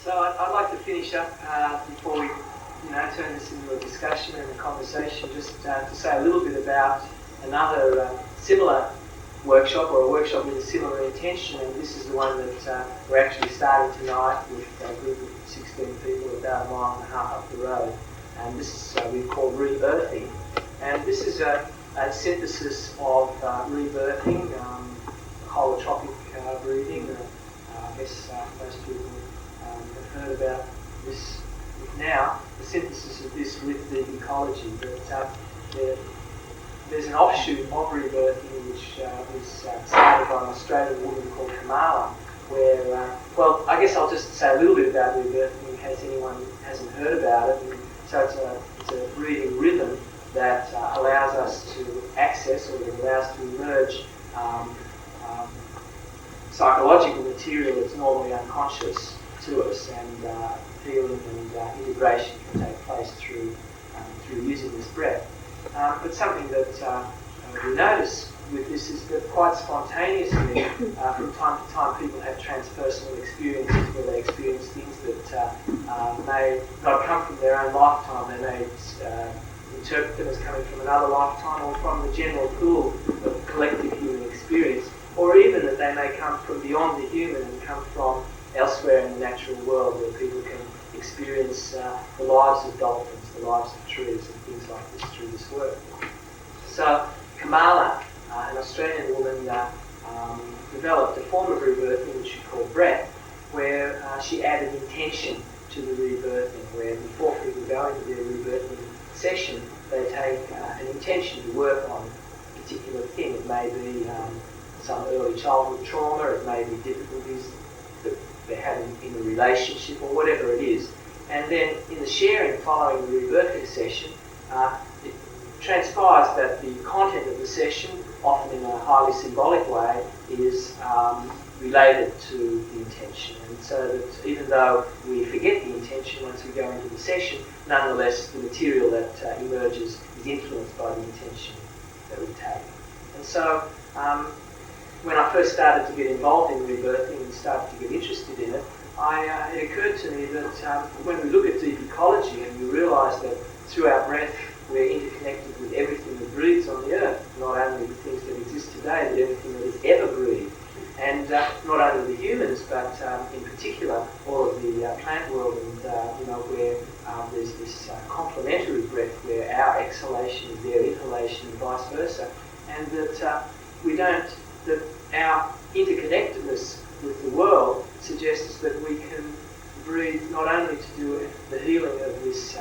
So I'd like to finish up before we turn this into a discussion and a conversation, just to say a little bit about another similar workshop, or a workshop with a similar intention, and this is the one that we're actually starting tonight with a group of 16 people about 1.5 miles up the road. And this is we've called Rebirthing. And this is a synthesis of rebirthing, holotropic breathing. I guess most people have heard about this now, the synthesis of this with the ecology. But there's an offshoot of rebirthing which was started by an Australian woman called Kamala, where, well, I guess I'll just say a little bit about rebirthing in case anyone hasn't heard about it. And so it's a breathing rhythm that allows us to access, or that allows to emerge psychological material that's normally unconscious to us, and healing and integration can take place through using this breath. But something that we notice with this is that quite spontaneously, from time to time, people have transpersonal experiences where they experience things that may not come from their own lifetime. They may interpret them as coming from another lifetime, or from the general pool of collective human experience, or even that they may come from beyond the human and come from elsewhere in the natural world, where people can experience the lives of dolphins, the lives of trees, and things like this through this work. So Kamala, an Australian woman, developed a form of rebirthing which she called breath, where she added intention to the rebirthing, where before people go into their rebirthing session, they take an intention to work on a particular thing. It may be some early childhood trauma, it may be difficulties that they're having in a relationship, or whatever it is. And then in the sharing following the rebirthing session, it transpires that the content of the session, often in a highly symbolic way, is related to the intention. And so that even though we forget the intention once we go into the session, nonetheless the material that emerges is influenced by the intention that we take. And so when I first started to get involved in rebirthing and started to get interested in it, it occurred to me that when we look at deep ecology and we realise that through our breath we're interconnected with everything that breathes on the earth, not only the things that exist today, but everything that has ever breathed. And not only the humans, but in particular all of the plant world, and where there's this complementary breath where our exhalation is their inhalation and vice versa, and that that our interconnectedness with the world suggests that we can breathe not only to do the healing of this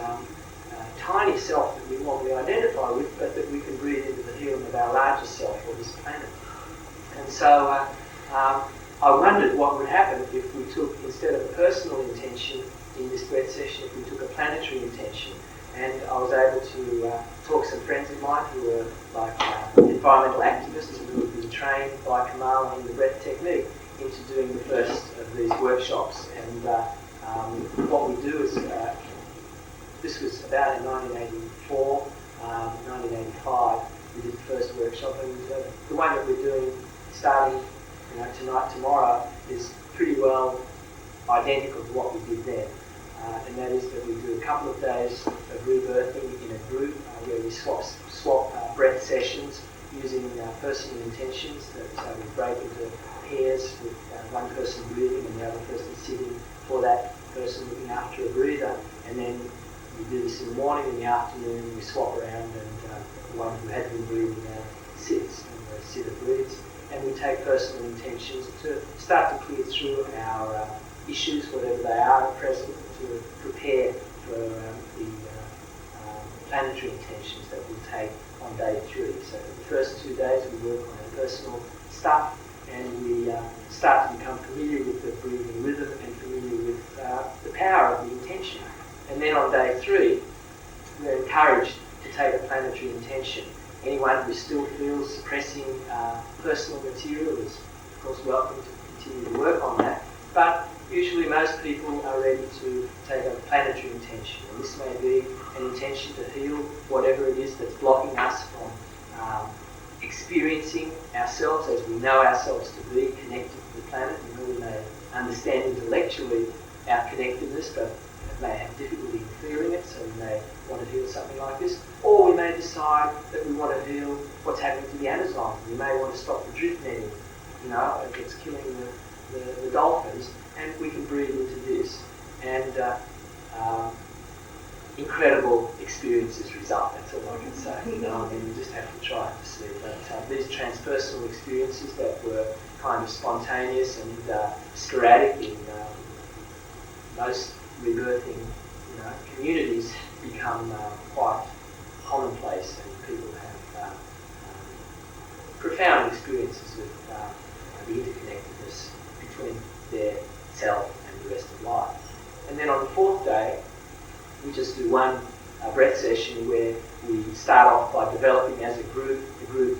tiny self that we normally identify with, but that we can breathe into the healing of our larger self, or this planet. And so I wondered what would happen if we took, instead of a personal intention in this breath session, if we took a planetary intention. And I was able to talk some friends of mine who were like environmental activists who had been trained by Kamala in the breath technique into doing the first of these workshops. And what we do is, this was about in 1984, 1985, we did the first workshop, and the one that we're doing starting tonight, tomorrow, is pretty well identical to what we did then. And that is that we do a couple of days of rebirthing in a group where we swap breath sessions using personal intentions that we break into pairs with one person breathing and the other person sitting for that person looking after a breather. And then we do this in the morning, in the afternoon, we swap around, and the one who had been breathing sits and the sitter breathes. And we take personal intentions to start to clear through our issues, whatever they are at present, to prepare for the planetary intentions that we'll take on day 3. So for the first 2 days we work on our personal stuff, and we start to become familiar with the breathing rhythm and familiar with the power of the intention. And then on day 3 we're encouraged to take a planetary intention. Anyone who still feels suppressing personal material is of course welcome to continue to work on that, but usually most people are ready to take a planetary intention, and this may be an intention to heal whatever it is that's blocking us from experiencing ourselves as we know ourselves to be, connected to the planet, and we may understand intellectually our connectedness, but may have difficulty in feeling it, so we may want to heal something like this. Or we may decide that we want to heal what's happening to the Amazon. We may want to stop the drift netting, it's killing the dolphins, and we can breathe into this. And incredible experiences result, that's all I can say. You just have to try it to see. But these transpersonal experiences that were kind of spontaneous and sporadic in most rebirthing communities become quite commonplace, and people have profound experiences with the interconnectedness between their self and the rest of life. And then on the fourth day, we just do one breath session where we start off by developing as a group. The group,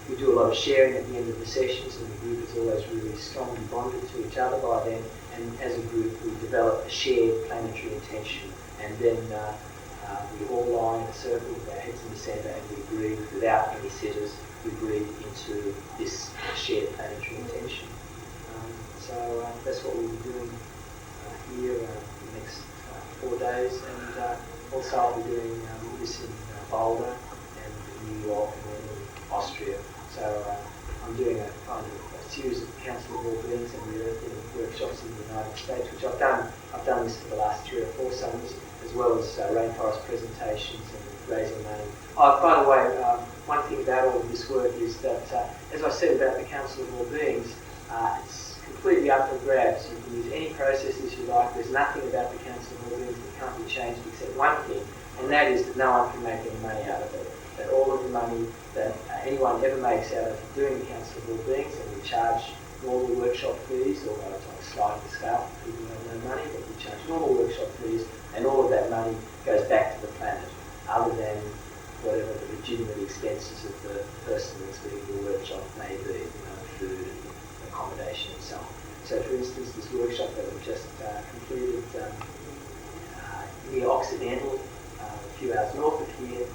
we do a lot of sharing at the end of the sessions, and the group is always really strongly bonded to each other by then. And as a group, we develop a shared planetary intention, and then we all lie in a circle with our heads in the centre, and we breathe without any sitters. We breathe into this shared planetary intention. So that's what we'll be doing here the next 4 days, and also I'll be doing this in Boulder and New York and then in Austria. So I'm doing a kind of a series of Council of All Beings and Re-Earthing workshops in the United States, which I've done this for the last 3 or 4 summers, as well as RainForest presentations and raising money. By the way, one thing about all of this work is that, as I said about the Council of All Beings, it's completely up for grabs. You can use any processes you like. There's nothing about the Council of All Beings that can't be changed except one thing, and that is that no one can make any money out of it. That all of the money that anyone ever makes out of doing the Council of All Beings, and we charge normal workshop fees, although it's on a sliding scale for people who have no money, but we charge normal workshop fees, and all of that money goes back to the planet, other than whatever the legitimate expenses of the person that's doing the workshop may be, food and accommodation and so on. So for instance, this workshop that we just completed near Occidental, a few hours north of here,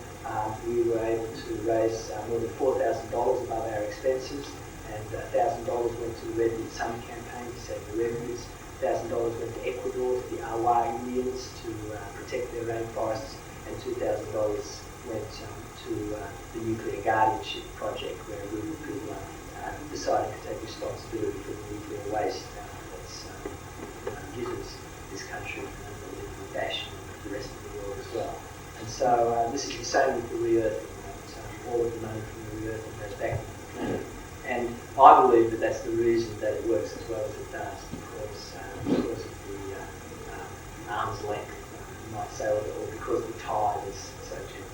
we were able to raise more than $4,000 above our expenses, and $1,000 went to the Red Meat Summer campaign to save the redwoods, $1,000 went to Ecuador to the Awa Indians to protect their rainforests, and $2,000 went to the Nuclear Guardianship Project, where a group of people are deciding to take responsibility for the nuclear waste that's gives this country the dash and the rest of the world as well. And so this is the same with the re-earthing. All of the money from the re-earthing goes back to the planet. And I believe that that's the reason that it works as well as it does, because of the arm's length, you might say, or because the tide is so generous.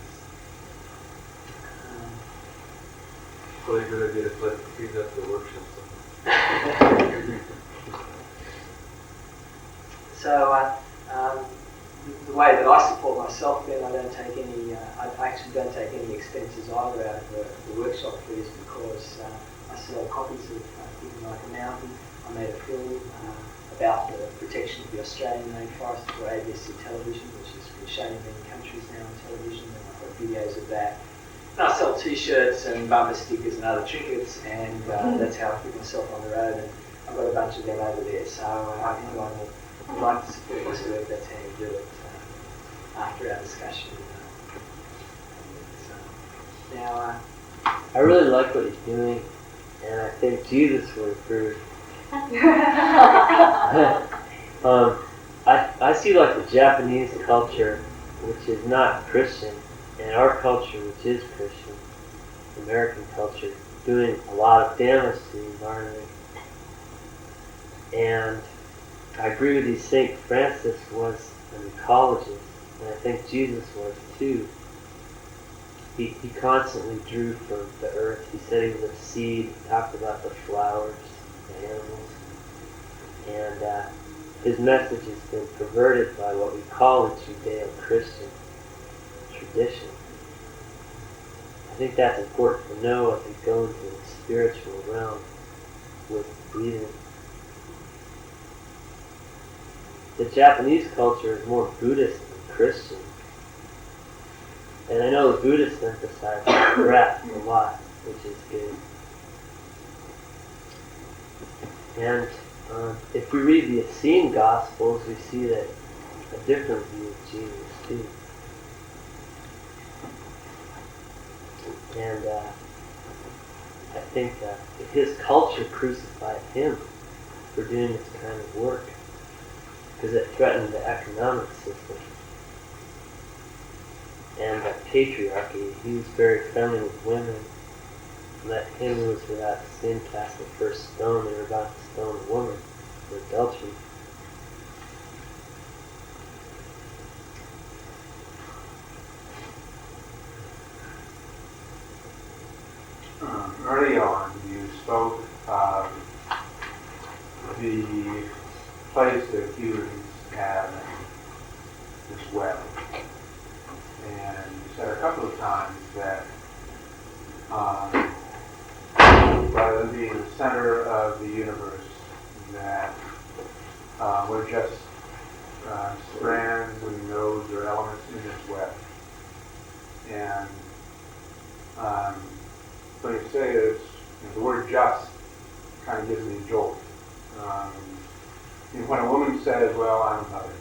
Probably a good idea to clean up the workshop. So the way that I support myself, then I don't take any. I actually don't take any expenses either out of the workshop fees, because I sell copies of Living Like a Mountain. I made a film about the protection of the Australian rainforest for ABC television, which has been shown in many countries now on television, and I've got videos of that. And I sell T-shirts and bumper stickers and other trinkets, and that's how I keep myself on the road. And I've got a bunch of them over there. So anyone would like to support this work, that's how you do it. After our discussion. So now, I really like what you're doing, and I think Jesus will approve. I see like the Japanese culture, which is not Christian, and our culture, which is Christian, American culture, doing a lot of damage to the environment. And I agree with you, St. Francis was an ecologist, and I think Jesus was too. He constantly drew from the earth. He said he was a seed. He talked about the flowers, the animals. And his message has been perverted by what we call a Judeo-Christian tradition. I think that's important to know as we go into the spiritual realm with breathing. The Japanese culture is more Buddhist than Christian. And I know the Buddhists emphasize breath a lot, which is good. And If we read the Esalen Gospels, we see that a different view of Jesus too. And I think his culture crucified him for doing this kind of work because it threatened the economic system and the patriarchy. He was very friendly with women. Let him who was without sin cast the first stone. They were about to stone a woman for adultery. Early on, you spoke of the place that humans have in this web. And you said a couple of times that rather than being the center of the universe, that we're just strands and nodes or elements in this web. And when you say it, the word just kind of gives me a jolt. When a woman says, well, I'm a mother,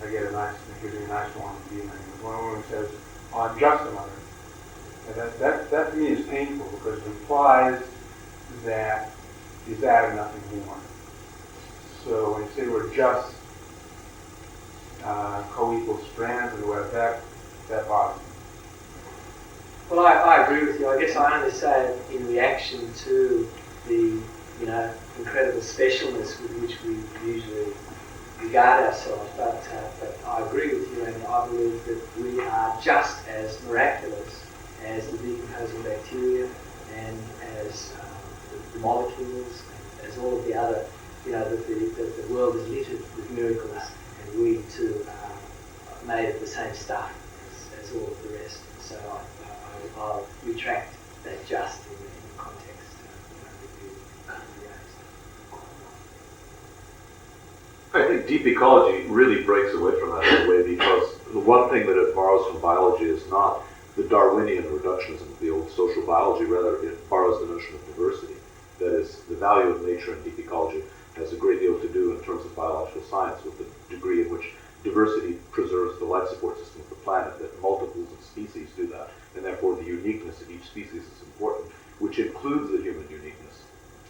I get a nice, it gives me a nice warm feeling. When a woman says, oh, I'm just a mother, that to me is painful because it implies that is that and nothing more. So when you say we're just co-equal strands in the web, that bothers me. Well, I agree with you. I guess I only say it in reaction to the, incredible specialness with which we usually regard ourselves. But I agree with you, and I believe that we are just as miraculous as the decomposing bacteria and as the molecules, and as all of the other, that the world is littered with miracles, and we too are made of the same stuff as all of the rest. So I'll retract that just in the context that you raised. I think deep ecology really breaks away from that in a way, because the one thing that it borrows from biology is not the Darwinian reductionism of the old social biology, rather it borrows the notion of diversity. That is, the value of nature in deep ecology has a great deal to do in terms of biological science with the degree in which diversity preserves the life support system of the planet, that multiples of species do that, and therefore the uniqueness of each species is important, which includes the human uniqueness.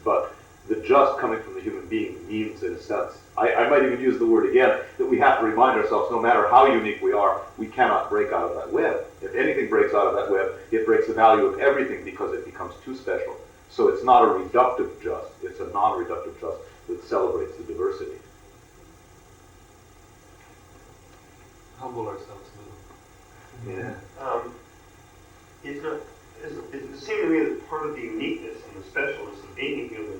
But the just coming from the human being means, in a sense, I might even use the word again, that we have to remind ourselves, no matter how unique we are, we cannot break out of that web. If anything breaks out of that web, it breaks the value of everything because it becomes too special. So it's not a reductive just, it's a non-reductive just that celebrates the diversity. Humble ourselves a little. Yeah. It seemed to me that part of the uniqueness and the specialness of being human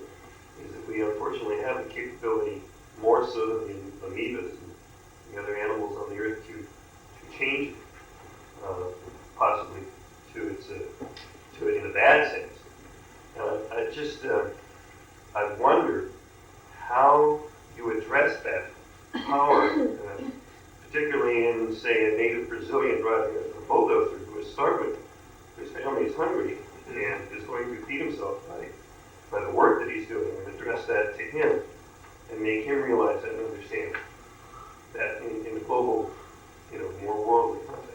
is that we unfortunately have the capability, more so than the amoebas and the other animals on the earth, to change it, possibly to it in a bad sense. I wonder how you address that power, particularly in, say, a native Brazilian driving a bulldozer who is starving, whose family is hungry, and is going to feed himself by the work that he's doing, and address that to him, and make him realize that and understand that in a global, more worldly context.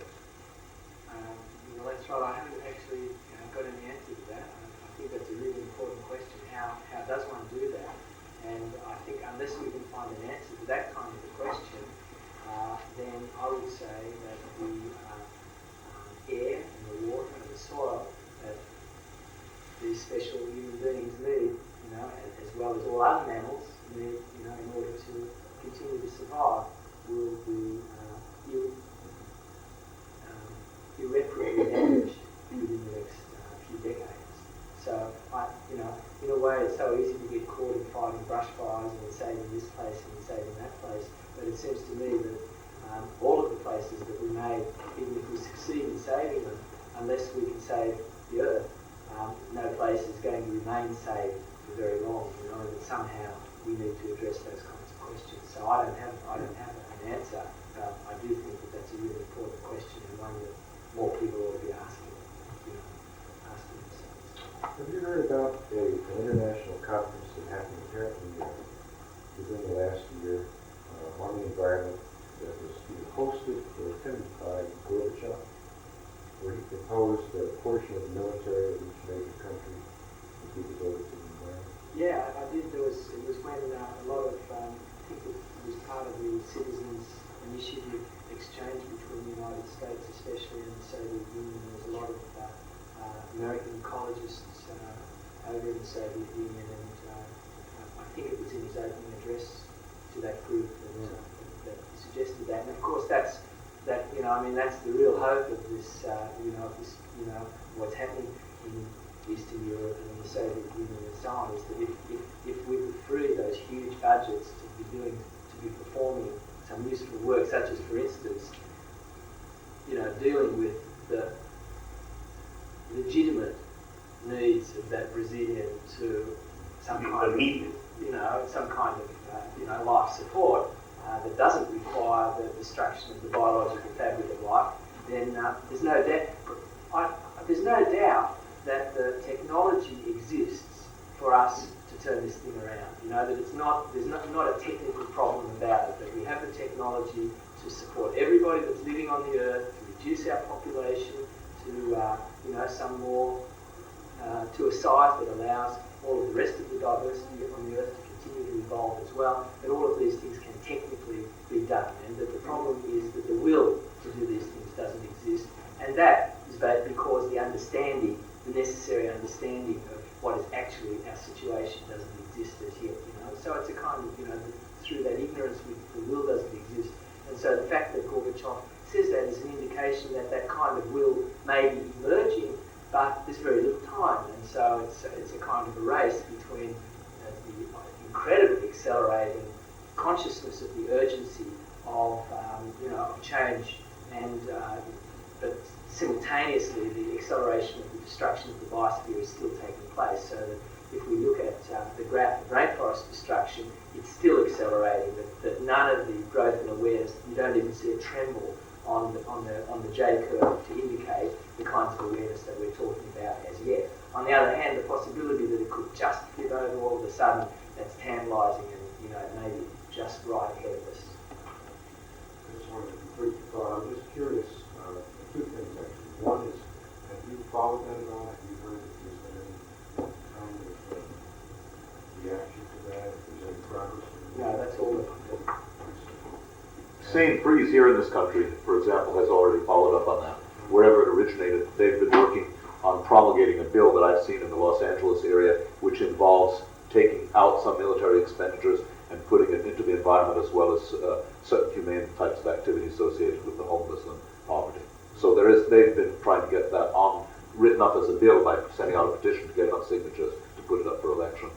That's right. I haven't actually got an answer to that. I think that's a really important question. How does one do that? And I think unless we can find an answer to that kind of a question, then I would say that the air and the water and the soil that these special human beings need, as well as all other mammals need, in order to continue to survive, will be irreparably damaged within the next few decades. So, in a way, it's so easy to get caught in fighting brush fires and saving this place and saving that place. But it seems to me that all of the places that we made, even if we succeed in saving them, unless we can save the earth, no place is going to remain saved for very long. And that somehow we need to address those kinds of questions. So I don't have an answer. I do think that that's a really important question and one that more people ought to be asking themselves. Have you heard about an international conference that happened apparently within the last year on the environment that was either hosted or attended by Gorbachev, where he proposed that a portion of the military of each major country would be devoted to the environment? Yeah, I did. It was when a lot of, I think it was part of the Citizens Initiative exchange between the United States especially and the Soviet Union. There was a lot of American ecologists over in the Soviet Union, and I think it was in his opening address to that group that suggested that. And of course, that's the real hope of this, what's happening in Eastern Europe and the Soviet Union and so on, is that if we could free those huge budgets to be performing some useful work, such as, for instance, dealing with the legitimate needs of that Brazilian to some kind of life support that doesn't require the destruction of the biological fabric of life, then there's no doubt that the technology exists for us to turn this thing around. That there's not a technical problem about it, that we have the technology to support everybody that's living on the earth, to reduce our population to some more to a size that allows all of the rest of the diversity on the earth to continue to evolve as well. That all of these things can technically be done, and that the problem is that the will to do these things doesn't exist, and that is because the necessary understanding of what is actually our situation doesn't exist as yet. So it's a kind of through that ignorance the will doesn't exist, and so the fact that Gorbachev says that is an indication that that kind of will may be emerging, but there's very little time, and so it's a kind of a race between the incredibly accelerating consciousness of the urgency of change, and but simultaneously the acceleration of the destruction of the biosphere is still taking place. So that if we look at the graph of rainforest destruction, it's still accelerating. That none of the growth and awareness, you don't even see a tremble on the J curve to indicate the kinds of awareness that we're talking about as yet. On the other hand, the possibility that it could just flip over all of a sudden, that's tantalising, and it may be just right ahead of us. I just wanted to complete the thought. I'm just curious, two things actually. One is, have you followed that at all? Have you heard if there's been any kind of reaction to that? If there's any progress? No, that's all. St. Freeze here in this country, for example, has already followed up on that. Wherever it originated, they've been working on promulgating a bill that I've seen in the Los Angeles area, which involves taking out some military expenditures and putting it into the environment, as well as certain humane types of activities associated with the homeless and poverty. So they've been trying to get that written up as a bill by sending out a petition to get enough signatures to put it up for election.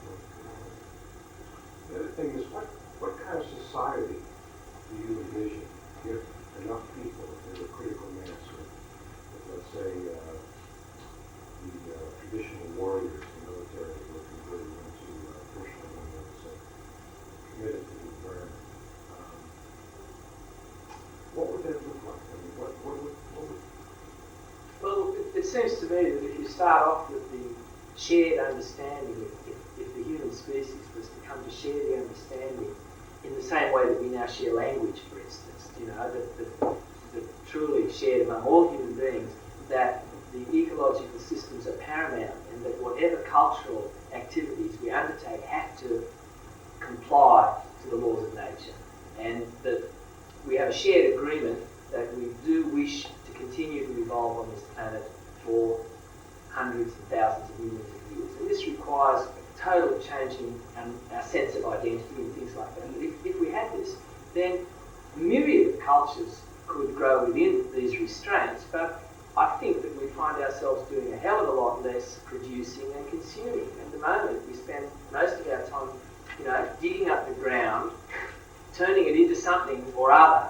The other thing is, what kind of society do you envision if enough people, if there's a critical mass of let's say, the traditional warriors in the military were converted into personal members committed to the environment? What would that look like? I mean, what would... Well, it seems to me that if you start off with the shared understanding, if the human species was to come to share the understanding in the same way that we now share language, for instance, that truly shared among all human beings, that the ecological systems are paramount, and that whatever cultural activities we undertake have to comply to the laws of nature, and that we have a shared agreement that we do wish to continue to evolve on this planet for hundreds and thousands of millions of years. And this requires total changing our sense of identity and things like that. And if we had this, then a myriad of cultures could grow within these restraints, but I think that we find ourselves doing a hell of a lot less producing and consuming. At the moment, we spend most of our time, digging up the ground, turning it into something or other,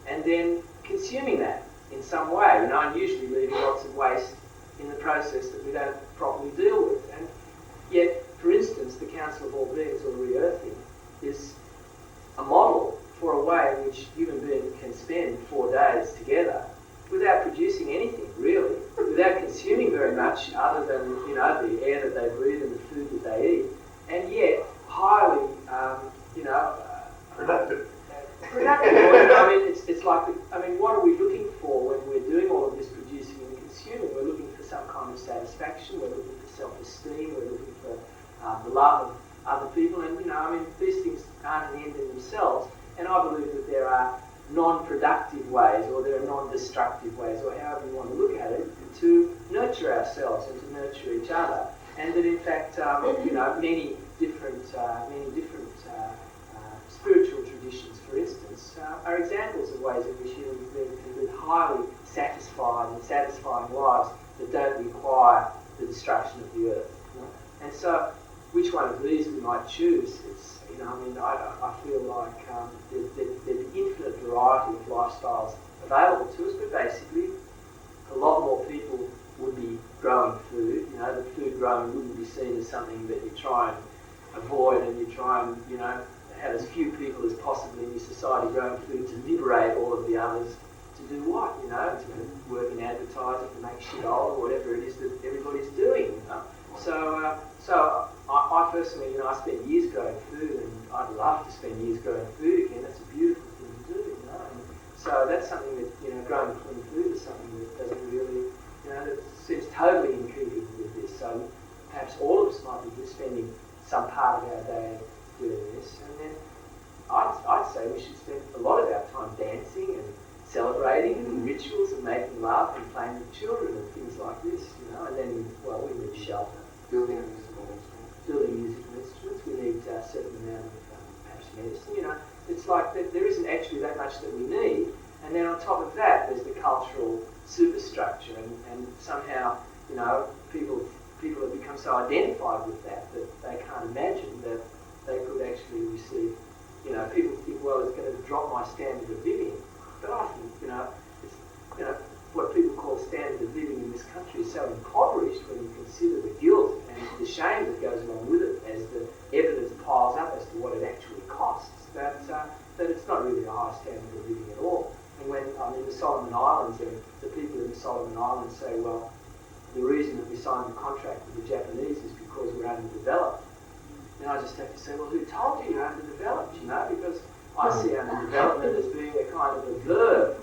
and then consuming that in some way, and usually leaving lots of waste in the process that we don't properly deal with. And yet, for instance, the Council of All Beings, or Re-Earthing, is a model for a way in which human beings can spend 4 days together without producing anything, really, without consuming very much other than, the air that they breathe and the food that they eat, and yet highly, the love of other people. And, these things aren't an end in themselves. And I believe that there are non-productive ways, or there are non-destructive ways, or however you want to look at it, to nurture ourselves and to nurture each other. And that in fact, many different spiritual traditions, for instance, are examples of ways in which human beings can live highly satisfied and satisfying lives that don't require the destruction of the earth. And so, which one of these we might choose? It's, I feel like there's an infinite variety of lifestyles available to us, but basically, a lot more people would be growing food. The food growing wouldn't be seen as something that you try and avoid, and you try and, have as few people as possible in your society growing food to liberate all of the others to do what, to work in advertising, to make shit old, or whatever it is that everybody's doing. So I personally, I spent years growing food, and I'd love to spend years growing food again. That's a beautiful thing to do, And so that's something that, growing clean food is something that doesn't really, that seems totally in keeping with this. So perhaps all of us might be spending some part of our day doing this. And then I'd say we should spend a lot of our time dancing and celebrating and in rituals and making love and playing with children and things like this, And then, we need shelter. Building musical instruments. Building musical instruments. We need a certain amount of perhaps medicine. It's like that there isn't actually that much that we need. And then on top of that, there's the cultural superstructure, and somehow, people have become so identified with that they can't imagine that they could actually receive. People think, well, it's going to drop my standard of living, but I think, it's, what people call standard of living in this country is so impoverished when you consider the guilt and the shame that goes along with it as the evidence piles up as to what it actually costs. That it's not really a high standard of living at all. And when I'm in the Solomon Islands, and the people in the Solomon Islands say, well, the reason that we signed the contract with the Japanese is because we're underdeveloped. And I just have to say, well, who told you you're underdeveloped? Because I see underdevelopment as being a kind of a verb,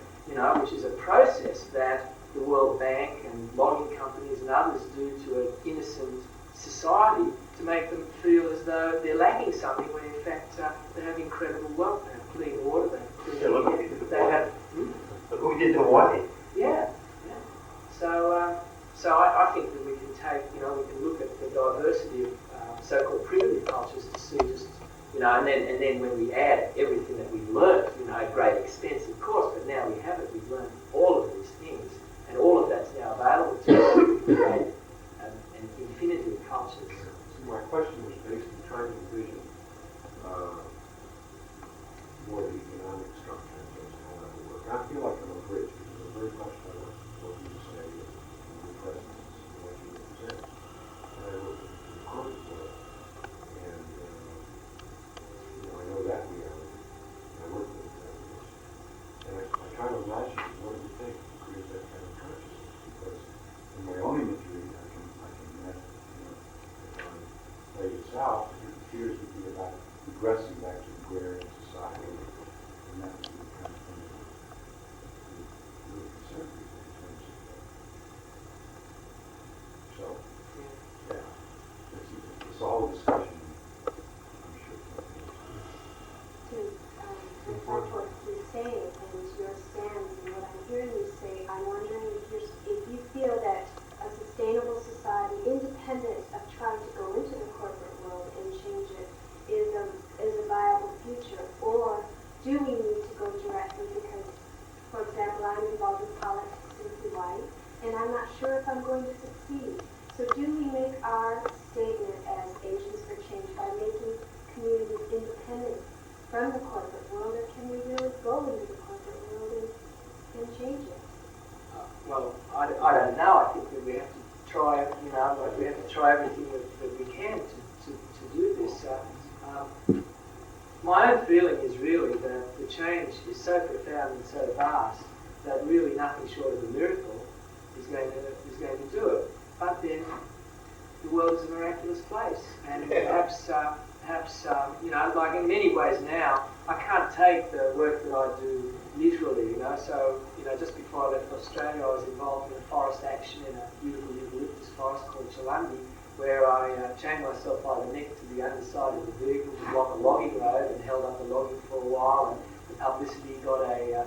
which is a process that the World Bank and logging companies and others do to an innocent society to make them feel as though they're lacking something when in fact they have incredible wealth, they have clean water, they have clean air, they have... Look who did Hawaii. Yeah. So I think that we can take, we can look at the diversity of so-called primitive cultures to see just, and then when we add everything that we've learned, at great expense, of course, but now we have it, we've learned all of these things, and all of that's now available to us to create an infinity of cultures. So my question was based on trying to envision more the economic structure in terms of how that would work. I feel like I'm on a bridge because I'm very much what you say and your presence and what you represent. And I look at the corporate world, and I know that reality. I work with that. And I try to imagine what it would take to create that kind of consciousness, because in my own imagery, I can imagine, if I play this out, it appears to be about regressing back to the agrarian society, and that would be the kind of thing that would really concern people in terms of so, yeah, it's all a discussion, I'm sure. To reflect what he's saying and your stance and what I'm hearing you say, I'm wondering if you feel that a sustainable society, independent of trying to go into the corporate world and change it, is a viable future, or do we need to go directly because, for example, I'm involved in politics in Hawaii, and I'm not sure if I'm going to succeed. So do we make our statement as Asians for Change by making communities independent from the corporate world, or can we really go into the corporate world and change it? Well, I don't know. I think that we have to try, we have to try everything that we can to do this. My own feeling is really that the change is so profound and so vast that really nothing short of a miracle is going to do it. But then the world is a miraculous place, and perhaps like in many ways now, I can't take the work that I do literally, So, just before I left Australia, I was involved in a forest action in a beautiful eucalyptus forest called Chalangi, where I chained myself by the neck to the underside of the vehicle to block a logging road and held up the logging for a while, and the publicity got a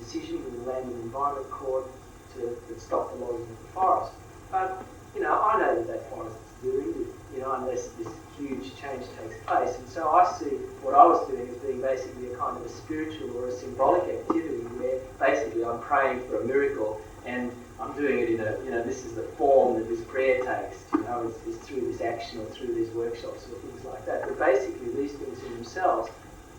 decision in the Land and Environment Court to stop the logging of the forest. But, you know, I know that forest is doomed, you know, unless this huge change takes place. And so I see what I was doing as being basically a kind of a spiritual or a symbolic activity where basically I'm praying for a miracle, and I'm doing it in a, you know, this is the form that this prayer takes, you know, it's through this action or through these workshops or things like that. But basically these things in themselves,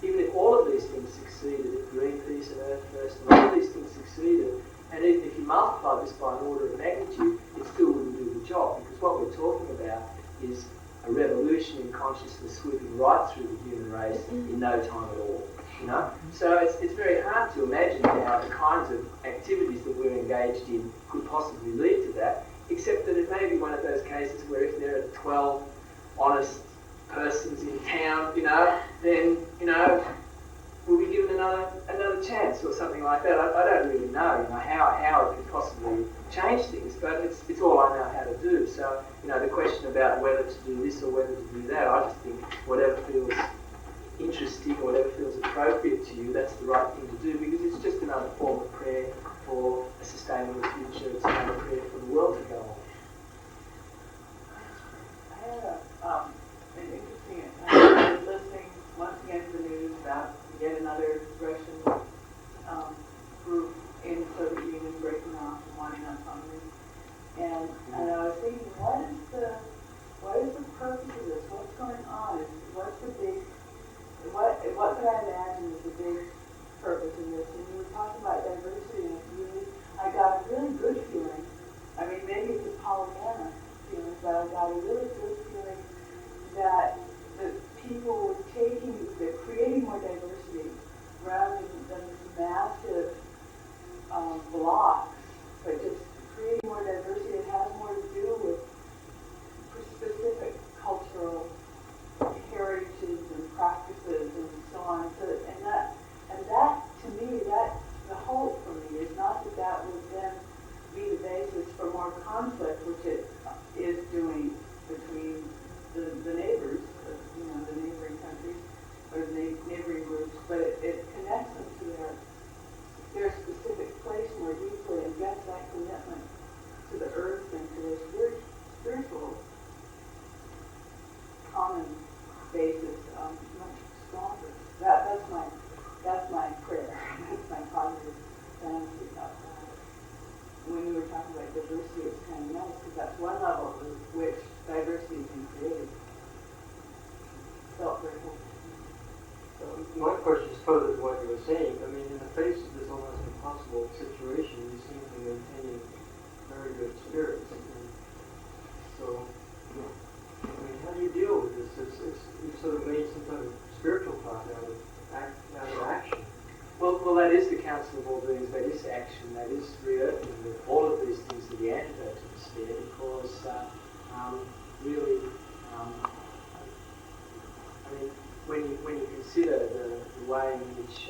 even if all of these things succeeded, if Greenpeace and Earth First and all of these things succeeded, and even if you multiply this by an order of magnitude, it still wouldn't do the job, because what we're talking about is a revolution in consciousness sweeping right through the human race in no time at all. You know? So it's very hard to imagine how the kinds of activities that we're engaged in could possibly lead to that, except that it may be one of those cases where if there are 12 honest persons in town, you know, then, you know, we'll be given another chance or something like that. I don't really know, you know, how it could possibly change things, but it's all I know how to do. So, you know, the question about whether to do this or whether to do that, I just think whatever feels interesting or whatever feels appropriate to you, that's the right thing to do, because it's just another form of prayer for a sustainable future. It's another prayer for the world to go on. I had an interesting, I was listening once again to the news about yet another Russian group in the Soviet Union breaking off and wanting autonomy. And I was thinking, what is the purpose of this? What's going on? What's the big, what could I imagine is the big purpose in this? And you were talking about diversity, and I got a really good feeling. I mean, maybe it's a Pollyanna feeling, but I got a really good feeling that the people were they're creating more diversity rather than this massive blocks, but just creating more diversity. It has more to do with specific cultural heritages and practices and so on. So, and that to me, the hope for me is not that would then be the basis for more conflict, which it is doing between the neighbors, you know, the neighboring countries or the neighboring groups, but it connects them to their specific place more deeply and gets that commitment to the earth and to their spiritual common basis much stronger. That's my prayer. That's my positive fantasy about that. When we were talking about diversity, it's kind of nice because that's one level of which diversity can create. Felt very hopeful. So my question is further to what you were saying. I mean, in the face of this almost impossible situation, you seem to be maintaining very good spirits. And so, I mean, how do you deal with this? You've sort of made some kind of spiritual part out of action. Well, that is the counsel of all beings. That is action. That is re-earthing. All of these things are the antidote to despair, because really, I mean, when you consider the way in which,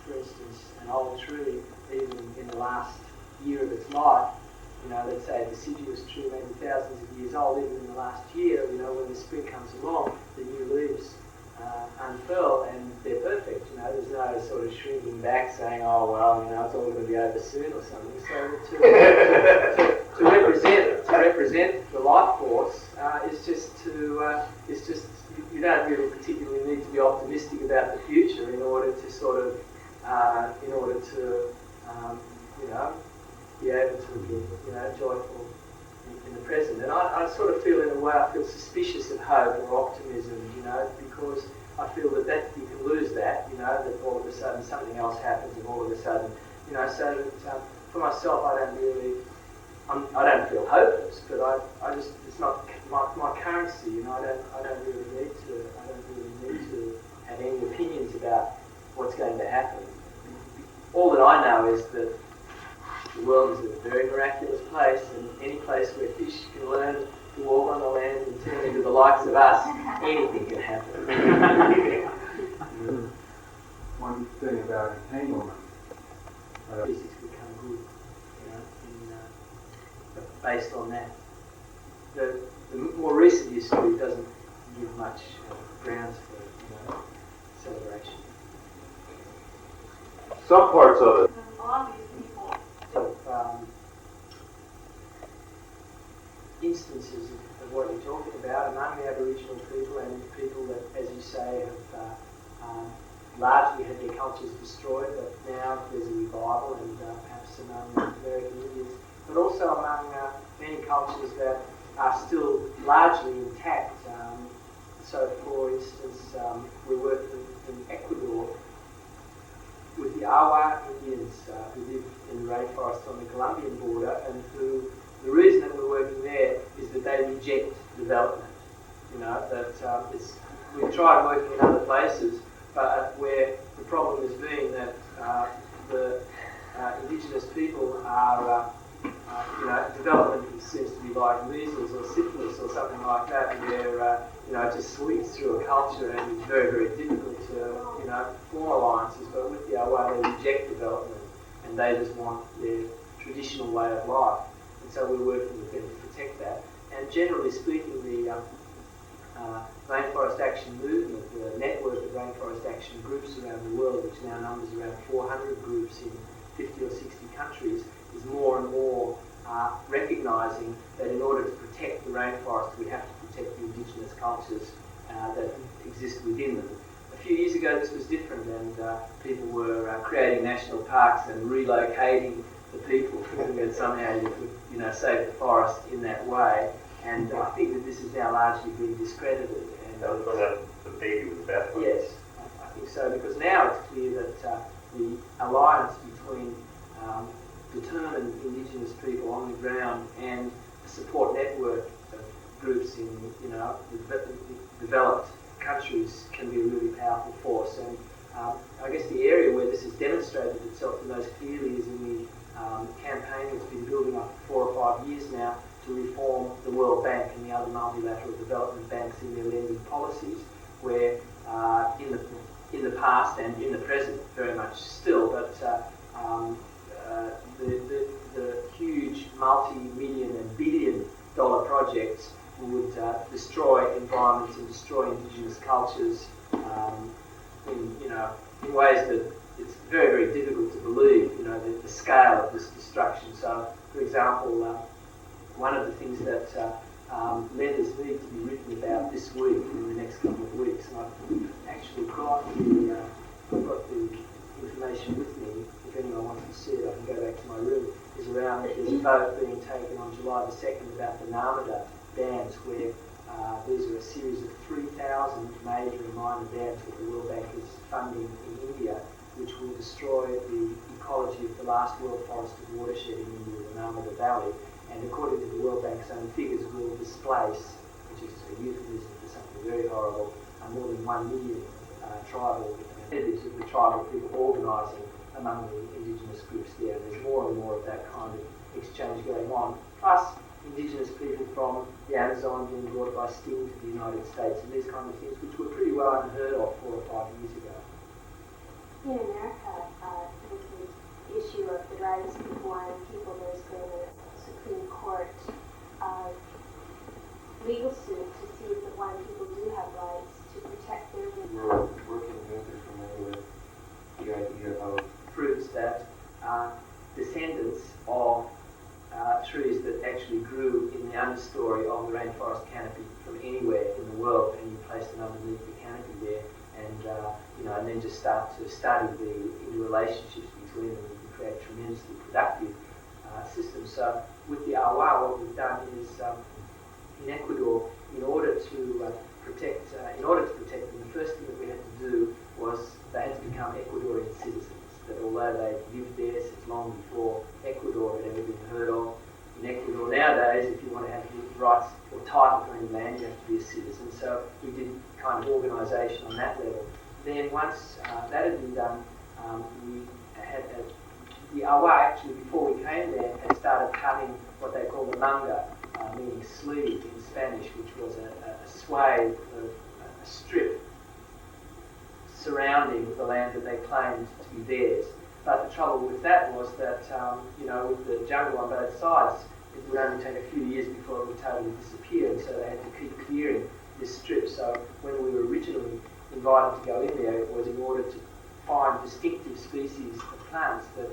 for instance, an old tree, even in the last year of its life, you know, let's say a deciduous tree, maybe thousands of years old, even in the last year, you know, when the spring comes along, the new leaves unfurl, and they're perfect. You know, there's no sort of shrinking back saying, oh well, you know, it's all going to be over soon or something. So to represent the life force is just you don't really particularly need to be optimistic about the future in order to sort of you know, be able to be, you know, joyful in the present. And I sort of feel, in a way, I feel suspicious of hope or optimism, you know, because I feel that you can lose that, you know, that all of a sudden something else happens, and all of a sudden, you know, so that for myself, I don't feel hopeless, but I just, it's not my currency, you know. I don't really need to have any opinions about what's going to happen. All that I know is that the world is a very miraculous place, and any place where fish can learn to walk on the land and turn into the likes of us, anything can happen. One thing about entanglement. Physics become good, you know. based on that. The more recent history doesn't give much grounds for celebration. Some parts of it. All these people. Instances of what you're talking about among the Aboriginal people and people that, as you say, have largely had their cultures destroyed, but now there's a revival, and perhaps among American Indians, but also among many cultures that are still largely intact. So, for instance, we're working in Ecuador with the Awa Indians who live in the rainforest on the Colombian border, and who the reason that we're working there is that they reject development. You know, that we've tried working in other places, but where the problem has been that the indigenous people are, development seems to be like measles or syphilis or something like that, where it just sweeps through a culture and it's very, very difficult to form alliances. But with the Awa, they reject development and they just want their traditional way of life. And so we're working with them to protect that. And generally speaking, the Rainforest Action Movement, the network of Rainforest Action groups around the world, which now numbers around 400 groups in 50 or 60 countries, is more and more recognising that in order to protect the rainforest, we have to protect the indigenous cultures that exist within them. A few years ago, this was different, and people were creating national parks and relocating the people, thinking that somehow you could, save the forest in that way. And I think that this is now largely being discredited. And that was when the baby was bathwater. Yes, I think so, because now it's clear that the alliance between determined indigenous people on the ground and a support network of groups in developed countries can be a really powerful force. And I guess the area where this has demonstrated itself the most clearly is in the campaign that's been building up for 4 or 5 years now to reform the World Bank and the other multilateral development banks in their lending policies, where in the past and in the present very much still, but the huge multi-million and billion-dollar projects would destroy environments and destroy indigenous cultures in ways that it's very, very difficult to believe, the scale of this destruction. So, for example, one of the things that letters need to be written about this week, in the next couple of weeks, and I've actually got the information with me. If anyone wants to see it, I can go back to my room. Is around there's a vote being taken on July the 2nd about the Narmada dams, where these are a series of 3,000 major and minor dams that the World Bank is funding in India, which will destroy the ecology of the last world forested watershed in India, the Narmada Valley, and according to the World Bank's own figures, will displace, which is a euphemism for something very horrible, more than 1 million tribal representatives of the tribal people organising among the indigenous groups there. And there's more and more of that kind of exchange going on, plus indigenous people from the Amazon being brought by sting to the United States and these kind of things, which were pretty well unheard of 4 or 5 years ago. In America, with the issue of the rights of blind people, there's been a Supreme Court legal suit to see if the blind people do have rights to protect their vision. We're working with or familiar with the idea of proves that descendants of trees that actually grew in the understory of the rainforest canopy from anywhere in the world, and you place them underneath the canopy there, and then just start to study the interrelationships between them, you can create tremendously productive systems. So with the Awa, what we've done is in Ecuador, in order to protect them, the first thing that we had to do was they had to become Ecuadorian citizens. That although they lived there since long before Ecuador had ever been heard of, in Ecuador nowadays, if you want to have rights or title to any land, you have to be a citizen. So we did kind of organisation on that level. Then once that had been done, we had the Awa actually, before we came there, had started cutting what they call the manga, meaning sleeve in Spanish, which was a swathe of a strip surrounding the land that they claimed to be theirs. But the trouble with that was that, with the jungle on both sides, it would only take a few years before it would totally disappear, and so they had to keep clearing this strip. So when we were originally invited to go in there, it was in order to find distinctive species of plants, that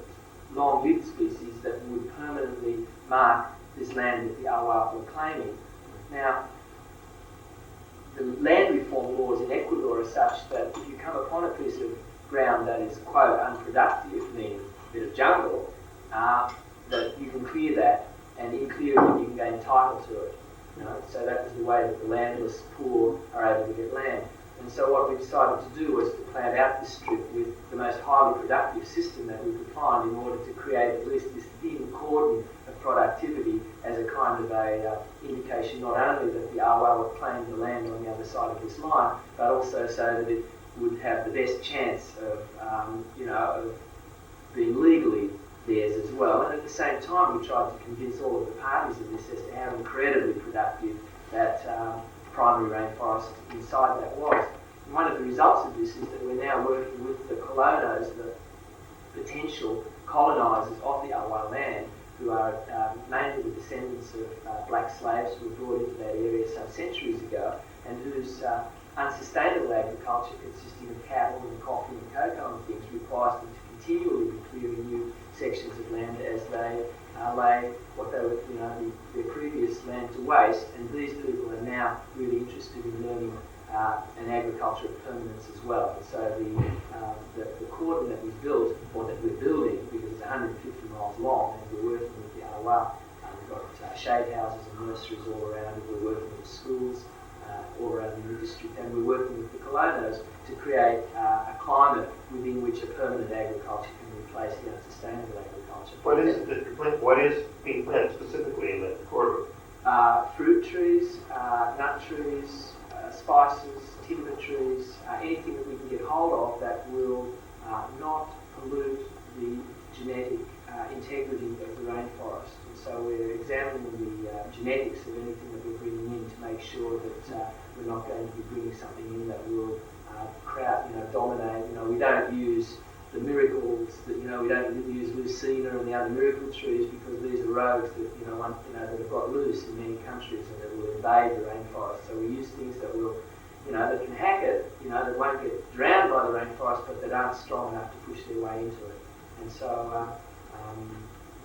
long-lived species that would permanently mark this land that the Awa were claiming. Now, the land reform laws in Ecuador are such that if you come upon a piece of ground that is, quote, unproductive, meaning a bit of jungle, that you can clear that, and in clearing you can gain title to it. So that was the way that the landless poor are able to get land. And so what we decided to do was to plan out this strip with the most highly productive system that we could find in order to create at least this thin cordon of productivity as a kind of a indication not only that the Awa were claiming the land on the other side of this line, but also so that it would have the best chance of, of being legally theirs as well. And at the same time, we tried to convince all of the parties of this as to how incredibly productive that primary rainforest inside that was. And one of the results of this is that we're now working with the colonos, the potential colonisers of the Awa land, who are mainly the descendants of black slaves who were brought into that area some centuries ago, and whose unsustainable agriculture, consisting of cattle and coffee and cocoa and things, requires them to continually be clearing new sections of land as they lay what they were, their previous land to waste. And these people are now really interested in learning an agriculture of permanence as well. And so the cordon that we built, or that we're building, because it's 150 miles long, and we're working with the Awa. We've got shade houses and nurseries all around it. We're working with schools all around the new district, and we're working with the colonos to create a climate within which a permanent agriculture can replace the unsustainable agriculture. What is being planted specifically in that corridor? Fruit trees, nut trees, spices, timber trees, anything that we can get hold of that will not pollute the genetic integrity of the rainforest. And so we're examining the genetics of anything that we're bringing in to make sure that we're not going to be bringing something in that will dominate. We don't use the miracles that, we don't use Lucina and the other miracle trees, because these are rogues that, that have got loose in many countries and that will invade the rainforest. So we use things that will, that can hack it, that won't get drowned by the rainforest, but that aren't strong enough to push their way into it. And so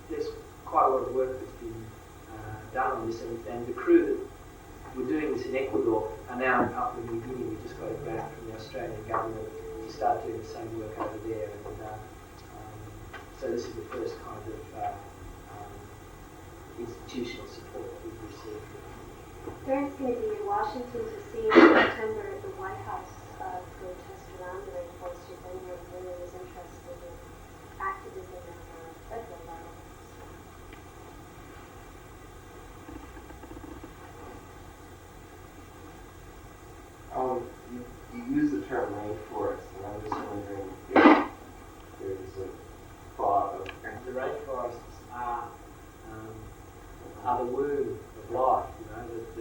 there's quite a lot of work that's been done on this, and the crew that were doing this in Ecuador are now in Papua New Guinea. We just got a grant from the Australian government to start doing the same work over there. And so this is the first kind of institutional support that we've received. Darren's going to be in Washington D.C. in September at the White House protest around the rainforest. If anyone really is interested in activism at the federal level. You use the term rainforest, and I'm just wondering if there's a thought of... The rainforests are the womb of life,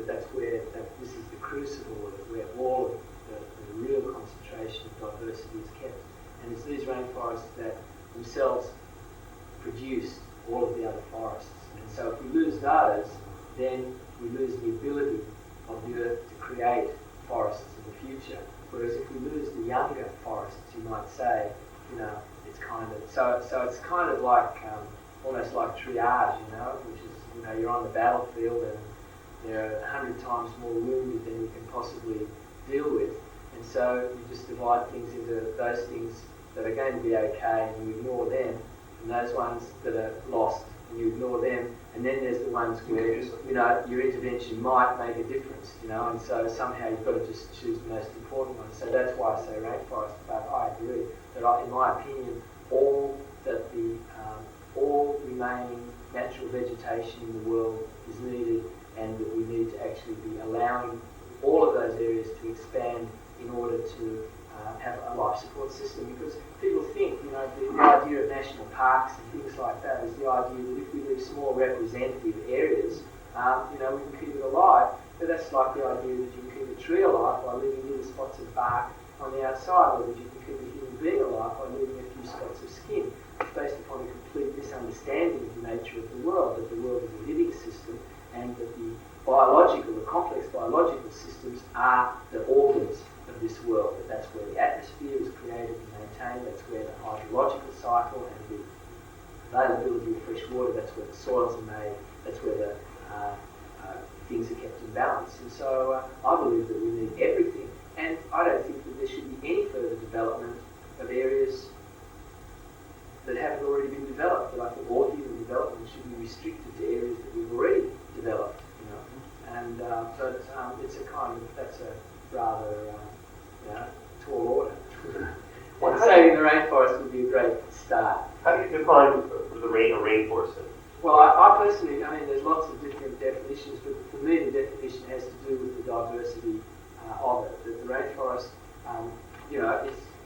that's where, this is the crucible where all of the real concentration of diversity is kept. And it's these rainforests that themselves produce all of the other forests. And so if we lose those, then we lose the ability of the earth to create forests in the future. Whereas if we lose the younger forests, you might say, it's kind of, so it's kind of like, almost like triage, which is, you're on the battlefield and there are 100 times more wounded than you can possibly deal with. And so you just divide things into those things that are going to be okay and you ignore them, and those ones that are lost and you ignore them, and then there's the ones where, your intervention might make a difference, and so somehow you've got to just choose the most important one. So that's why I say rainforest, but I agree that in my opinion, all remaining natural vegetation in the world is needed, and that we need to actually be allowing all of those areas to expand in order to have a life support system. Because people think, the idea of national parks and things like that is the idea that if we leave small representative areas, we can keep it alive. But that's like the idea that you can keep a tree alive by leaving little spots of bark on the outside, or that you can keep a human being alive by leaving a few spots of skin. it's based upon a complete misunderstanding of the nature of the world, that the world is a living system, and that the complex biological systems are the organs of this world, that that's where the atmosphere is created and maintained, that's where the hydrological cycle and the availability of fresh water, that's where the soils are made, that's where the things are kept in balance. And so I believe that we need everything, and I don't think that there should be any further development of areas that haven't already been developed. But I think all human development should be restricted to areas that we've already developed, And it's that's a rather tall order. And saving the rainforest would be a great start. How do you define a rainforest? Well, I personally, there's lots of different definitions, but for me the definition has to do with the diversity of it. The rainforest,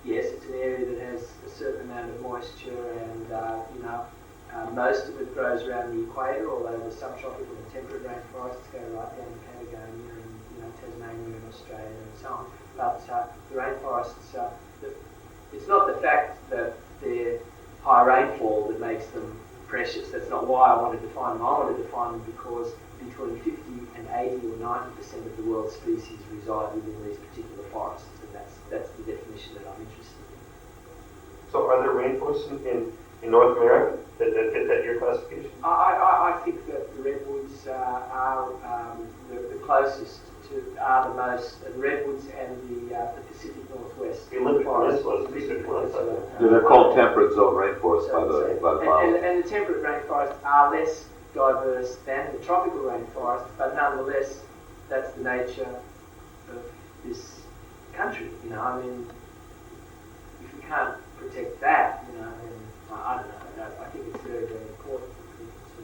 it's an area that has a certain amount of moisture, and most of it grows around the equator, although the subtropical and temperate rainforests go right down to Patagonia and Tasmania and Australia and so on. But the rainforests, it's not the fact that they're high rainfall that makes them precious. That's not why I want to define them. I want to define them because between 50 and 80 or 90% of the world's species reside within these particular forests, and that's the definition that I'm interested in. So are there rainforests in North America that fit that your classification? I think that the redwoods are the closest are the most, the redwoods and the Pacific Northwest. The Olympic forest. Peninsula is Pacific Northwest. They're called temperate zone rainforests by the biology. And the temperate rainforests are less diverse than the tropical rainforest, but nonetheless, that's the nature of this country. If we can't protect that, then I don't know. I think it's very, very important for people to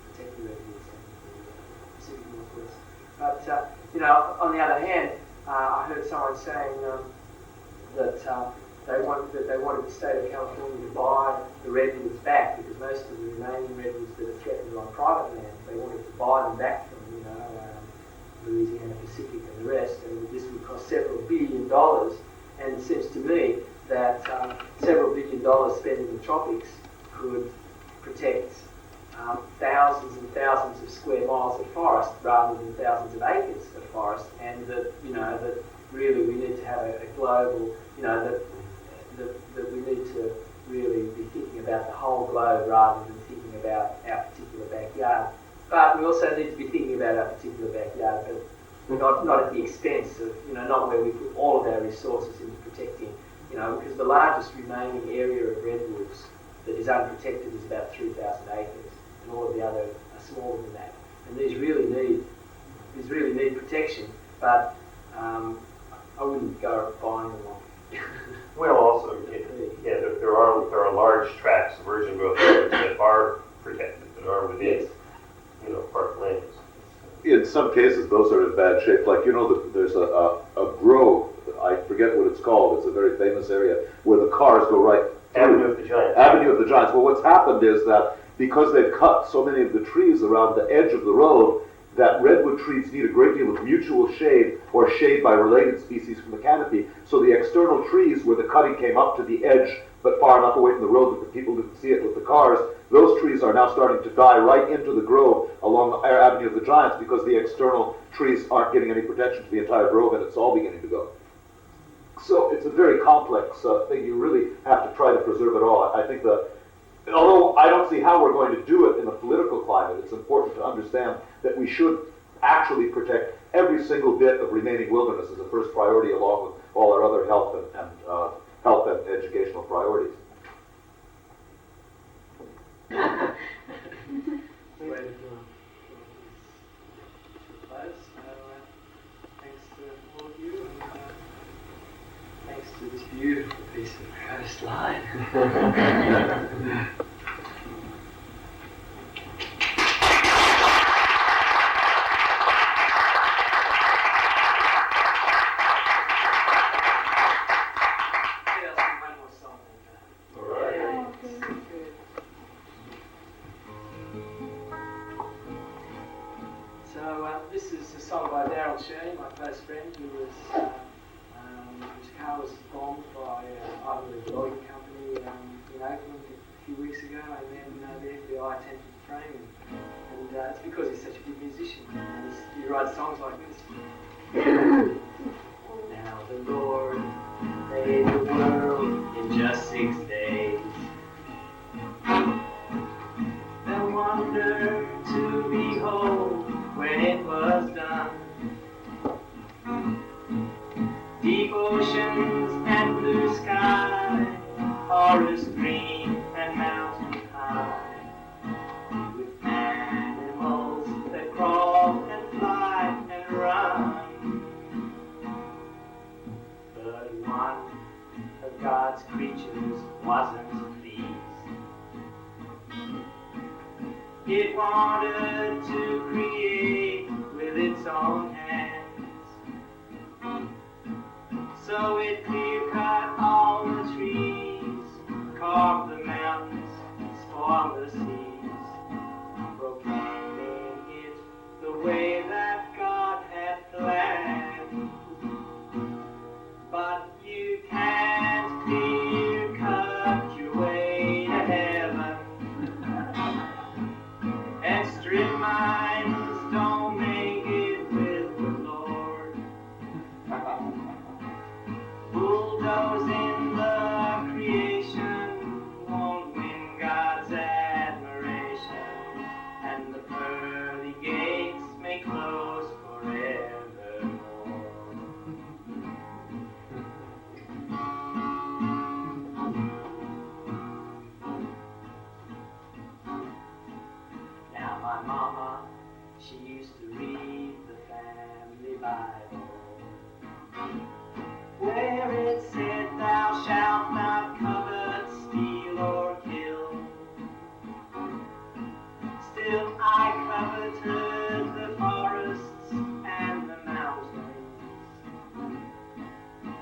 protect the redwoods and the Pacific Northwest. But on the other hand, I heard someone saying that they wanted the state of California to buy the redwoods back, because most of the remaining redwoods that are threatened on private land, they wanted to buy them back from Louisiana Pacific and the rest, and this would cost several $billion. And it seems to me that several $billion spent in the tropics could protect thousands and thousands of square miles of forest rather than thousands of acres of forest, and that that really we need to have a global, that we need to really be thinking about the whole globe rather than thinking about our particular backyard. But we also need to be thinking about our particular backyard, but not at the expense of, not where we put all of our resources into protecting, because the largest remaining area of redwoods that is unprotected is about 3,000 acres, and all of the other are smaller than that. And these really need protection, but I wouldn't go buying them off. Well, also, there are large tracts of virgin growth areas that are protected, that are within, park lands. In some cases, those are in bad shape. Like, there's a grove, I forget what it's called, it's a very famous area, where the cars go right through. Avenue of the Giants. Avenue of the Giants. Well, what's happened is that because they've cut so many of the trees around the edge of the road, that redwood trees need a great deal of mutual shade or shade by related species from the canopy. So the external trees where the cutting came up to the edge but far enough away from the road that the people didn't see it with the cars, those trees are now starting to die right into the grove along the Avenue of the Giants because the external trees aren't getting any protection to the entire grove, and it's all beginning to go. So it's a very complex thing. You really have to try to preserve it all. I think that, although I don't see how we're going to do it in the political climate, it's important to understand that we should actually protect every single bit of remaining wilderness as a first priority, along with all our other health and educational priorities. Thanks to all of you, and thanks to this beautiful piece of coastline. This is a song by Darrell Shea, my close friend, whose car was bombed by either a logging company in Oakland. few weeks ago, and then the FBI attempted to frame him. And it's because he's such a good musician. And he writes songs like this. Now the Lord made the world in just 6 days. The wonder to behold when it was done. Deep oceans and blue sky, forest green and mountain high, with animals that crawl and fly and run. But one of God's creatures wasn't pleased. It wanted to create with its own hands. So it clear-cut all the trees, carved the mountains, spoiled the seas, proclaiming it the way that God had planned. But you can't clear-cut your way to heaven, and strip mines don't make it with the Lord. Bulldozing the creation won't win God's admiration, and the pearly gates may close forevermore. Now my mama, she used to read the family Bible, where it said, "Thou shalt not covet, steal, or kill." Still I coveted the forests and the mountains,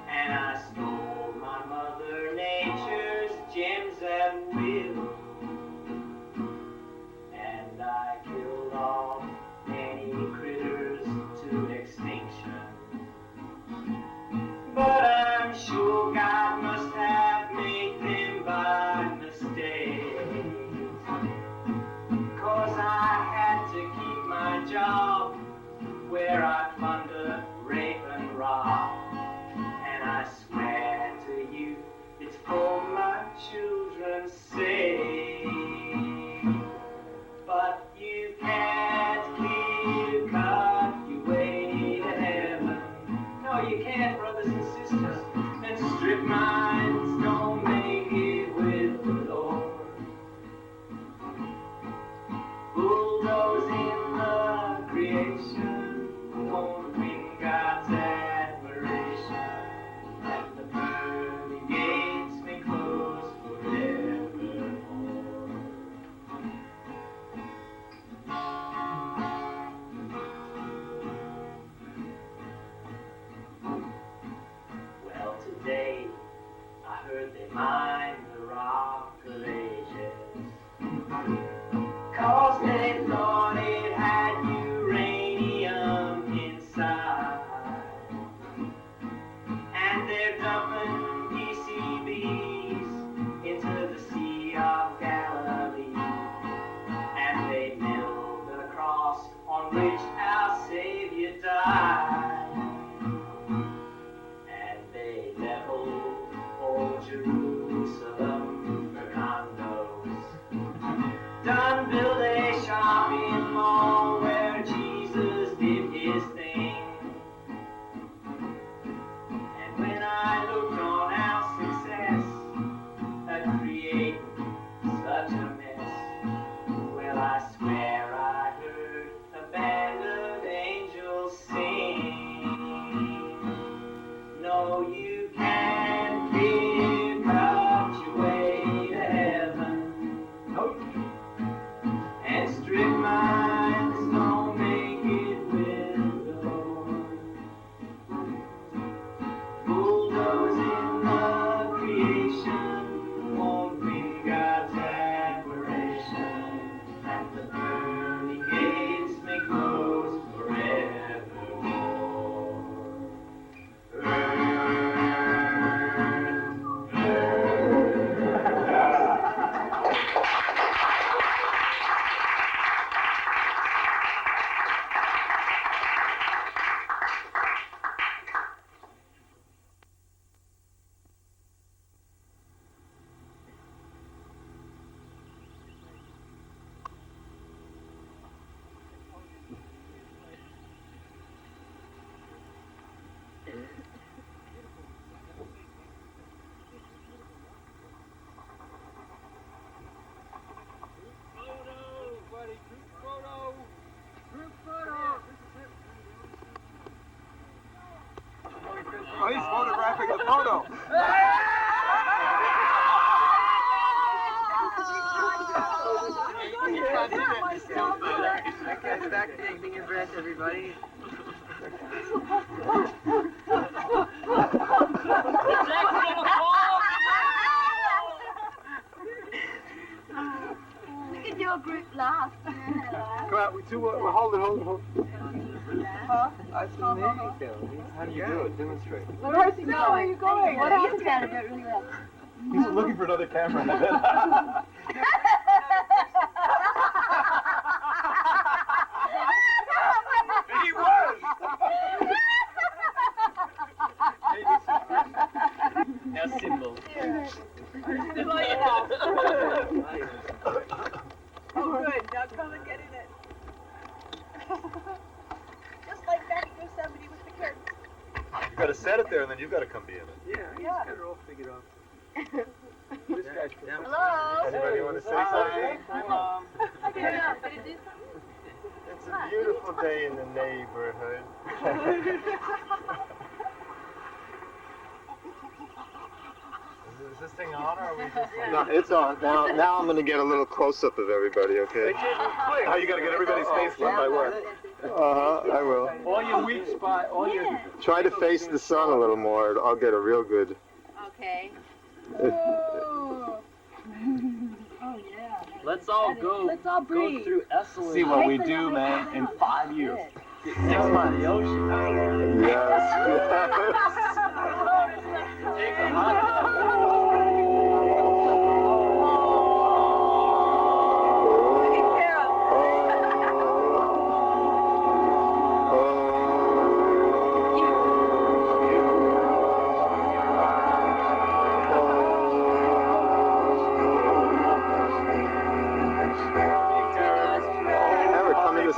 and I stole my mother nature's gems at will, and I killed off many critters to extinction. But I'm sure God must have made them by mistake, 'cause I had to keep my job where I plunder, rape, and rob. And I swear to you, it's for my children's sake. But you can't clear-cut your way to heaven. No, you can't, brothers and sisters. And strip mines don't make it with the Lord. Bulldozing the creation won't win God's admiration, and the pearly gates may close forevermore. Well, today Oh, he's photographing the photo. Okay, back to taking your breath, everybody. We can do a group laugh. Come out, we two, hold it. That's amazing. How do you do it? Demonstrate. Where's he going? Where are you going? What happened? He's got to do it really well. He's looking for another camera. He was! Now symbols. Oh, good. Now come and get in it. Just like that, Yosemite with the curtains. You gotta set it there and then you've gotta come be in it. Yeah, he's got it all figured out. This guy's Hello. Anybody want to say something? It's a beautiful day in the neighborhood. Is this thing on, or are we just like... No, it's on. Now I'm going to get a little close-up of everybody, okay? How you gotta get everybody's face one by one. I will. All your weak spot, all your... Try to face the sun a little more. I'll get a real good... Okay. Oh yeah. Let's all go. Let's all breathe. Go through Esalen. See what we do, man, in 5 years. Get 6 by the ocean. Yes. Take a hot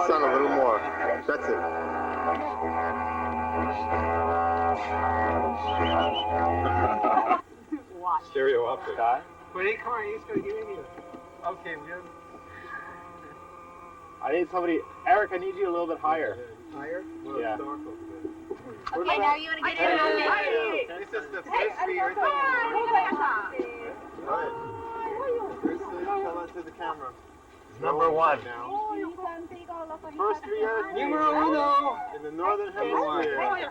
sun a little more. That's it. Stereo optic. Wait, come on, he's gonna get in here. Okay, we have... I need somebody. Eric, I need you a little bit higher. Higher? Well, Yeah. it's dark over there. Okay, now you want to get in on This is the frisbee or thing. Tell it to the camera. Number one. First 3 years. Numero uno. In the northern hemisphere.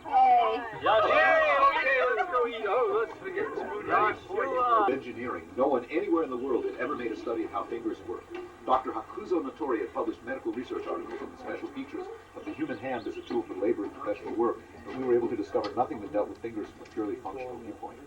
Hey. Okay, let's go eat. Oh, let's forget the spoon. Engineering. No one anywhere in the world had ever made a study of how fingers work. Dr. Hakuzo Notori had published medical research articles on the special features of the human hand as a tool for labor and professional work, but we were able to discover nothing that dealt with fingers from a purely functional viewpoint.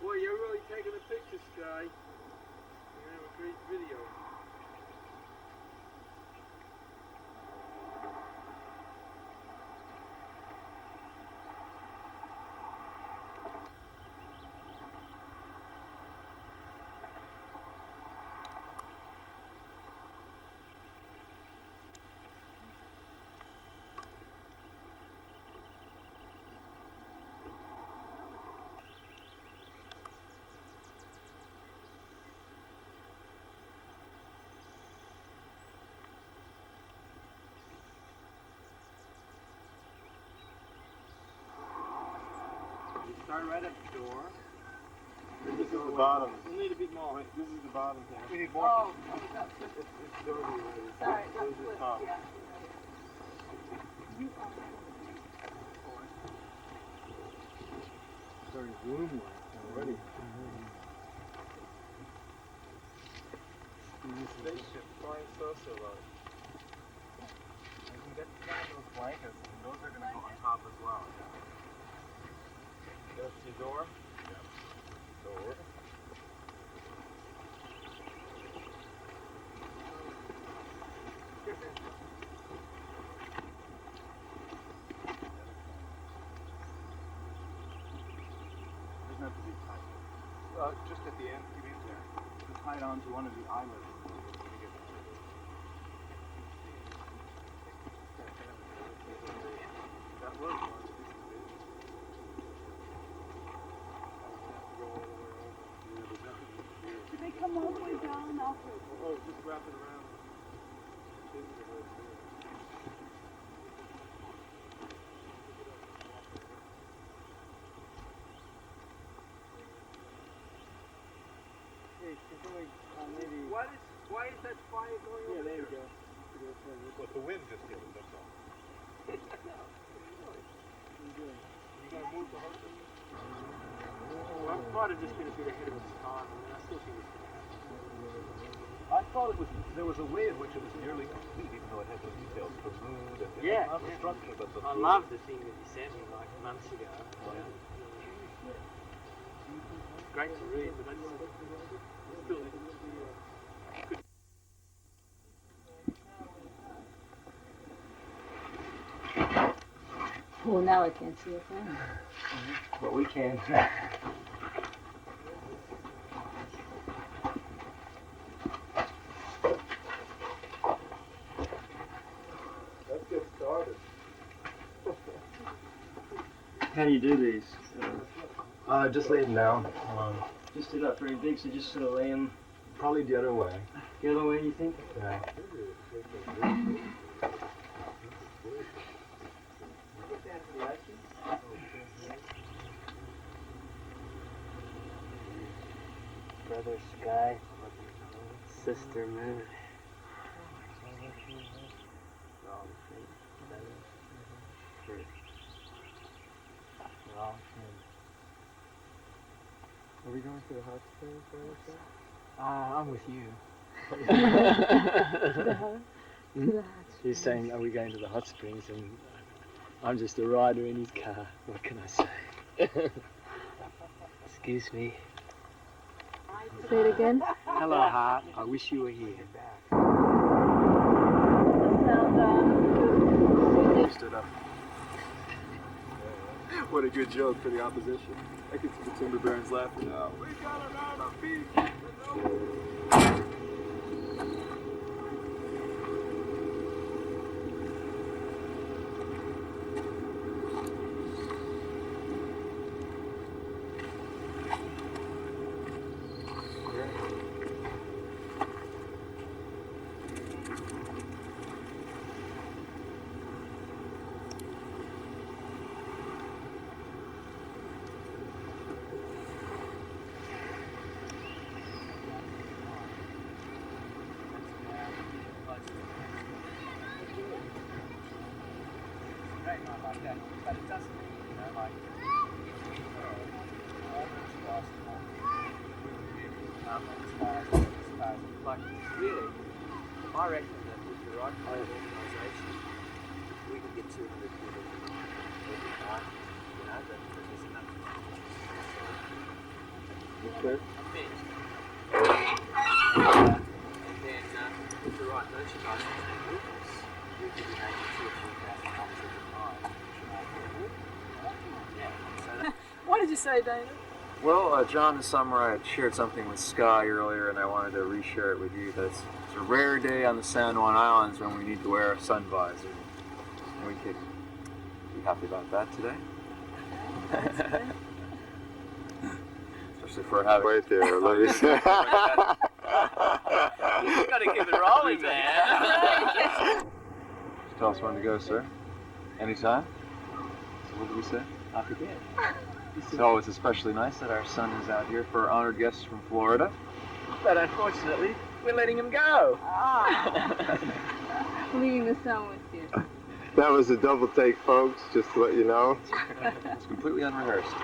Boy, you're really taking a picture, Sky. You're gonna have a great video. Start right at the door. This is the bottom. We need a bit more. This is the bottom here. We need more. Oh, It's dirty already. sorry. This is the top. Yeah. Starting room already. Spaceship flying socialite. You can get those blankets, and those are going to go on top as well. That's your door? Yeah. Door. Just at the end, you mean there? To tie it onto one of the eyelets. That was one. Did they come all the way down, Alfred? Oh, just wrap it around. Maybe. Why is that fire going over There you go. Well, the wind just hit it, that's all. You gonna move the hose? Well, I thought it just going to be the head of its time. I mean, I still think it's going to happen. I thought there was a way in which it was nearly complete, even though it had the details for mood and not the structure, but the I food. love the thing that you sent me like months ago. It's great to read, but I just still Well, now I can't see a thing. But we can. Let's get started. How do you do these? Just lay them down. Just they're not very big, so just sort of lay them Probably the other way. the other way, you think? Yeah. Brother sky, sister moon. Are we going to the hot springs or anything? I'm with you. He's saying, are we going to the hot springs? And I'm just a rider in his car. What can I say? Excuse me. Say it again. Hello, heart. I wish you were here. Stood up. What a good joke for the opposition. I could see the timber barons laughing. Oh, we got an armor beef! But it doesn't mean, you know, like, like, really, I reckon that with the right kind of organisation, we could get 200 people every night, you know, that there's enough. Okay. And then with the right merchandising vehicles, we could be making $2,000 or $3,000 every night. What did you say, Dana? Well, John and Samurai had shared something with Sky earlier, and I wanted to reshare it with you. It's a rare day on the San Juan Islands when we need to wear a sun visor. And we could be happy about that today. Especially for having right there. Let me say. You gotta keep it rolling, man. Tell us when to go, sir. Anytime. So what did we say? I forget. So it's especially nice that our son is out here for our honored guests from Florida. But unfortunately, we're letting him go. Leaving the sun with you. That was a double take, folks, just to let you know. It's completely unrehearsed.